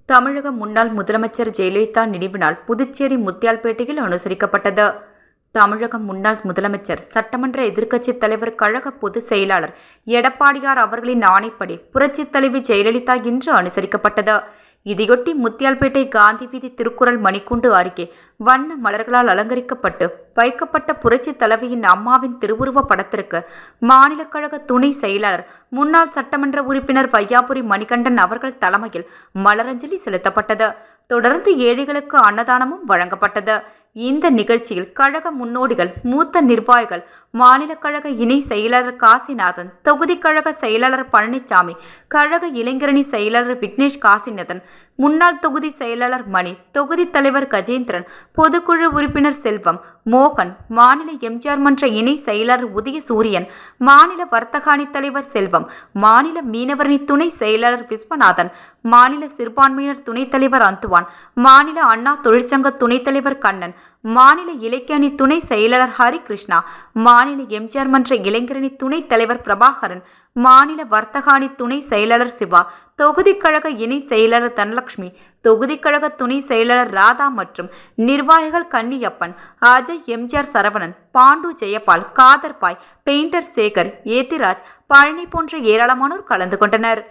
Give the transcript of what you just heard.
தமிழக முன்னாள் முதலமைச்சர் ஜெயலலிதா நினைவு நாள் புதுச்சேரி முத்தியால்பேட்டையில் அனுசரிக்கப்பட்டது. தமிழக முன்னாள் முதலமைச்சர், சட்டமன்ற எதிர்க்கட்சித் தலைவர், கழக பொதுச் செயலாளர் எடப்பாடியார் அவர்களின் ஆணைப்படி புரட்சித் தலைவி ஜெயலலிதா இன்று அனுசரிக்கப்பட்டது. இதையொட்டி முத்தியால்பேட்டை காந்தி வீதி திருக்குறள் மணிக்கூண்டு அருகே வண்ண மலர்களால் அலங்கரிக்கப்பட்டு வைக்கப்பட்ட புரட்சி தலைவியின் அம்மாவின் திருவுருவ படத்திற்கு மாநில கழக துணை செயலாளர், முன்னாள் சட்டமன்ற உறுப்பினர் வையாபுரி மணிகண்டன் அவர்கள் தலைமையில் மலரஞ்சலி செலுத்தப்பட்டது. தொடர்ந்து ஏழைகளுக்கு அன்னதானமும் வழங்கப்பட்டது. இந்த நிகழ்ச்சியில் கழக முன்னோடிகள், மூத்த நிர்வாகிகள், மாநில கழக இணை செயலாளர் காசிநாதன், தொகுதி கழக செயலாளர் பழனிசாமி, கழக இளைஞரணி செயலாளர் விக்னேஷ் காசிநாதன், முன்னாள் தொகுதி செயலாளர் மணி, தொகுதி தலைவர் கஜேந்திரன், பொதுக்குழு உறுப்பினர் செல்வம், மோகன், மாநில எம்ஜிஆர் மன்ற இணை செயலாளர் உதயசூரியன், மாநில வர்த்தகாணி தலைவர் செல்வம், மாநில மீனவரணி துணை செயலாளர் விஸ்வநாதன், மாநில சிறுபான்மையினர் துணைத் தலைவர் அந்துவான், மாநில அண்ணா தொழிற்சங்க துணைத் தலைவர் கண்ணன், மாநில இலக்கிய அணி துணை செயலாளர் ஹரிகிருஷ்ணா, மாநில எம்ஜிஆர் மன்ற இளைஞரணி துணைத் தலைவர் பிரபாகரன், மாநில வர்த்தகாணி துணை செயலாளர் சிவா, தொகுதி கழக இணை செயலாளர் தனலட்சுமி, தொகுதி கழக துணை செயலாளர் ராதா மற்றும் நிர்வாகிகள் கன்னியப்பன், அஜய், எம்ஜிஆர் சரவணன், பாண்டு ஜெயபால், காதர்பாய், பெயிண்டர் சேகர், ஏத்திராஜ், பழனி போன்ற ஏராளமானோர் கலந்து கொண்டனர்.